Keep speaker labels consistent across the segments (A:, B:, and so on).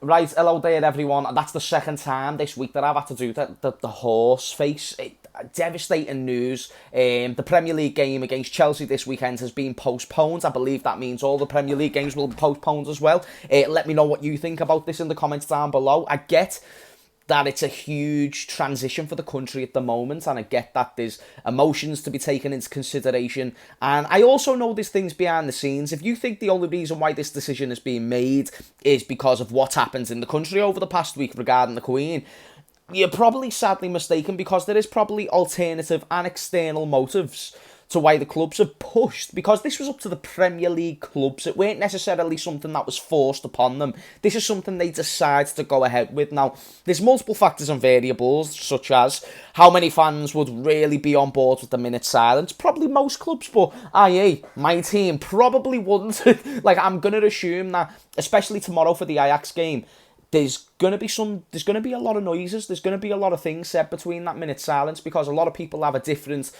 A: Right, hello there everyone. That's the second time this week that I've had to do the horse face. Devastating news. The Premier League game against Chelsea this weekend has been postponed. I believe that means all the Premier League games will be postponed as well. Let me know what you think about this in the comments down below. I get that it's a huge transition for the country at the moment, and I get that there's emotions to be taken into consideration, and I also know there's things behind the scenes. If you think the only reason why this decision is being made is because of what's happened in the country over the past week regarding the Queen, you're probably sadly mistaken, because there is probably alternative and external motives to why the clubs have pushed, because this was up to the Premier League clubs. It weren't necessarily something that was forced upon them. This is something they decided to go ahead with. Now, there's multiple factors and variables, such as how many fans would really be on board with the minute silence. Probably most clubs, but i.e. my team probably wouldn't. Like, I'm going to assume that, especially tomorrow for the Ajax game, there's going to be a lot of noises. There's going to be a lot of things said between that minute silence, because a lot of people have a different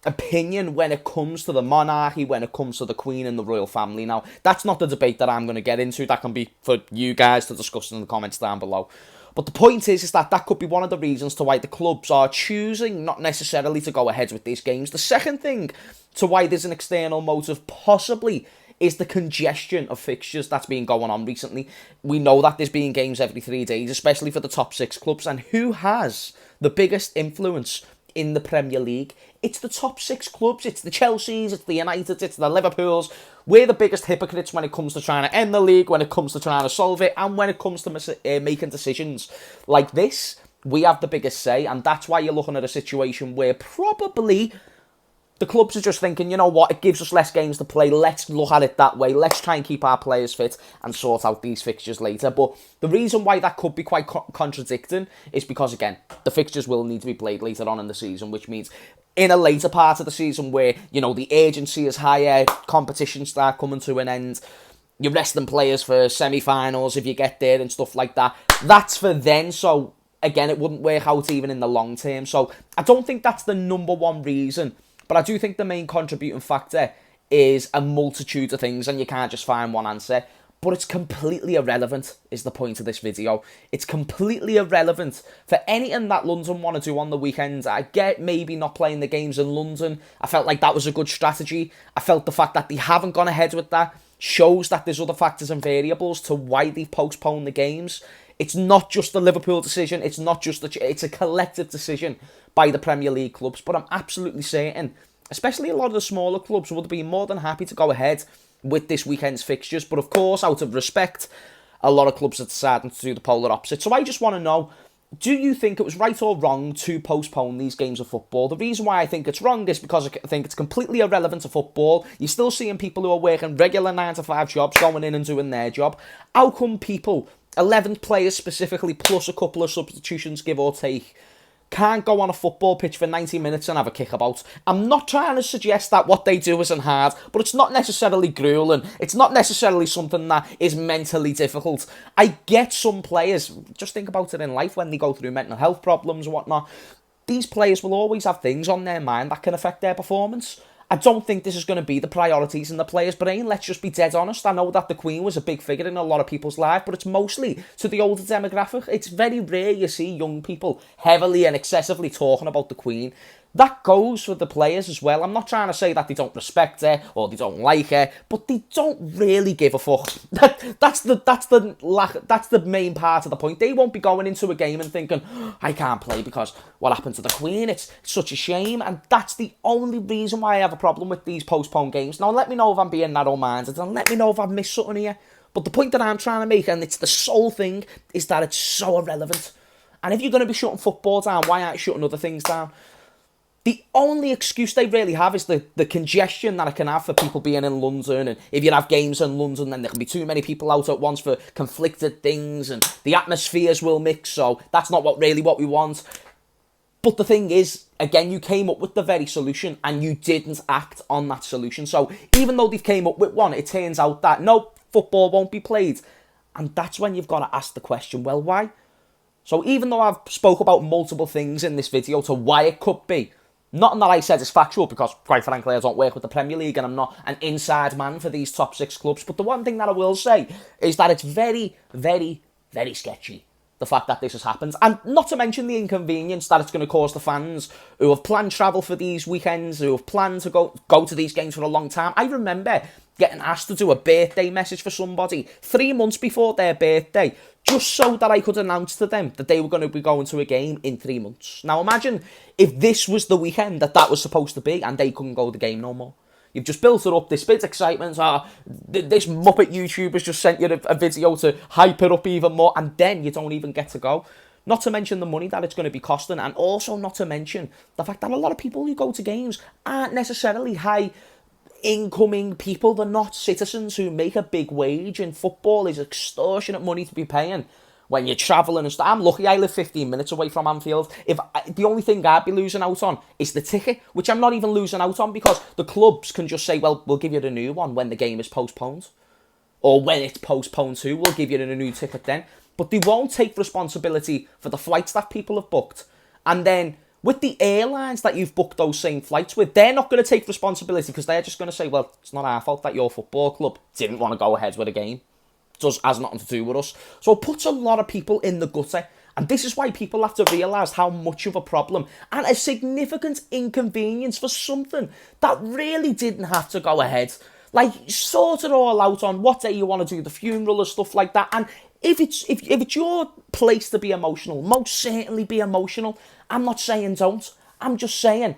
A: opinion when it comes to the monarchy, when it comes to the Queen and the royal family. Now, that's not the debate that I'm going to get into. That can be for you guys to discuss in the comments down below. But the point is that could be one of the reasons to why the clubs are choosing not necessarily to go ahead with these games. The second thing to why there's an external motive, possibly, is the congestion of fixtures that's been going on recently. We know that there's been games every 3 days, especially for the top 6 clubs. And who has the biggest influence in the Premier League? It's the top 6 clubs. It's the Chelseas, it's the Uniteds, it's the Liverpools. We're the biggest hypocrites when it comes to trying to end the league, when it comes to trying to solve it, and when it comes to making decisions like this. We have the biggest say, and that's why you're looking at a situation where probably the clubs are just thinking, you know what, it gives us less games to play, let's look at it that way, let's try and keep our players fit and sort out these fixtures later. But the reason why that could be quite contradicting is because, again, the fixtures will need to be played later on in the season, which means in a later part of the season where, you know, the urgency is higher, competitions start coming to an end, you're resting players for semi-finals if you get there and stuff like that. That's for then, so again, it wouldn't work out even in the long term. So I don't think that's the number one reason. But I do think the main contributing factor is a multitude of things, and you can't just find one answer. But it's completely irrelevant, is the point of this video. It's completely irrelevant for anything that London want to do on the weekend. I get maybe not playing the games in London. I felt like that was a good strategy. I felt the fact that they haven't gone ahead with that shows that there's other factors and variables to why they've postponed the games. It's not just the Liverpool decision. It's not just it's a collective decision by the Premier League clubs. But I'm absolutely certain, especially a lot of the smaller clubs, would be more than happy to go ahead with this weekend's fixtures. But of course, out of respect, a lot of clubs are deciding to do the polar opposite. So I just want to know, do you think it was right or wrong to postpone these games of football? The reason why I think it's wrong is because I think it's completely irrelevant to football. You're still seeing people who are working regular 9-to-5 jobs going in and doing their job. How come people, 11 players specifically, plus a couple of substitutions, give or take, can't go on a football pitch for 90 minutes and have a kickabout? I'm not trying to suggest that what they do isn't hard, but it's not necessarily grueling. It's not necessarily something that is mentally difficult. I get some players, just think about it in life, when they go through mental health problems and whatnot, these players will always have things on their mind that can affect their performance. I don't think this is going to be the priorities in the players' brain. Let's just be dead honest. I know that the Queen was a big figure in a lot of people's life, but it's mostly to the older demographic. It's very rare you see young people heavily and excessively talking about the Queen. That goes for the players as well. I'm not trying to say that they don't respect her or they don't like her, but they don't really give a fuck. That's the main part of the point. They won't be going into a game and thinking, I can't play because what happened to the Queen? It's such a shame. And that's the only reason why I have a problem with these postponed games. Now, let me know if I'm being narrow-minded and let me know if I've missed something here. But the point that I'm trying to make, and it's the sole thing, is that it's so irrelevant. And if you're going to be shutting football down, why aren't you shutting other things down? The only excuse they really have is the congestion that it can have for people being in London. And if you have games in London, then there can be too many people out at once for conflicted things. And the atmospheres will mix, so that's not what we want. But the thing is, again, you came up with the very solution and you didn't act on that solution. So even though they've came up with one, it turns out that, no, football won't be played. And that's when you've got to ask the question, well, why? So even though I've spoke about multiple things in this video to why it could be, nothing that I said is factual, because, quite frankly, I don't work with the Premier League and I'm not an inside man for these top 6 clubs. But the one thing that I will say is that it's very, very, very sketchy. The fact that this has happened. And not to mention the inconvenience that it's going to cause the fans who have planned travel for these weekends, who have planned to go to these games for a long time. I remember getting asked to do a birthday message for somebody 3 months before their birthday, just so that I could announce to them that they were going to be going to a game in 3 months. Now imagine if this was the weekend that was supposed to be and they couldn't go to the game no more. You've just built it up, this bit of excitement. This Muppet YouTuber's just sent you a video to hype it up even more, and then you don't even get to go. Not to mention the money that it's going to be costing, and also not to mention the fact that a lot of people who go to games aren't necessarily high incoming people. They're not citizens who make a big wage, and football is extortionate money to be paying when you're travelling and stuff. I'm lucky I live 15 minutes away from Anfield. The only thing I'd be losing out on is the ticket, which I'm not even losing out on because the clubs can just say, well, we'll give you the new one when the game is postponed. Or when it's postponed too, we'll give you a new ticket then. But they won't take responsibility for the flights that people have booked. And then with the airlines that you've booked those same flights with, they're not going to take responsibility because they're just going to say, well, it's not our fault that your football club didn't want to go ahead with a game. Has nothing to do with us. So it puts a lot of people in the gutter. And this is why people have to realise how much of a problem and a significant inconvenience for something that really didn't have to go ahead. Like, sort it all out on what day you want to do the funeral and stuff like that. And if it's your place to be emotional, most certainly be emotional. I'm not saying don't. I'm just saying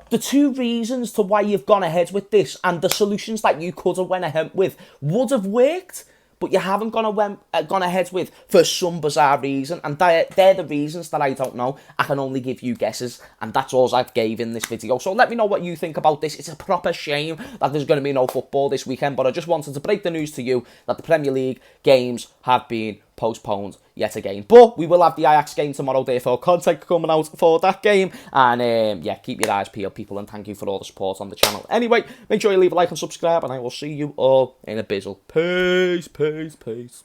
A: the two reasons to why you've gone ahead with this and the solutions that you could have went ahead with would have worked, but you haven't gone ahead with for some bizarre reason, and they're the reasons that I don't know. I can only give you guesses, and that's all I've gave in this video. So let me know what you think about this. It's a proper shame that there's going to be no football this weekend, but I just wanted to break the news to you that the Premier League games have been postponed yet again. But we will have the Ajax game tomorrow, therefore content coming out for that game. And yeah, keep your eyes peeled, people, and thank you for all the support on the channel. Anyway, make sure you leave a like and subscribe, and I will see you all in a bizzle. Peace, peace, peace.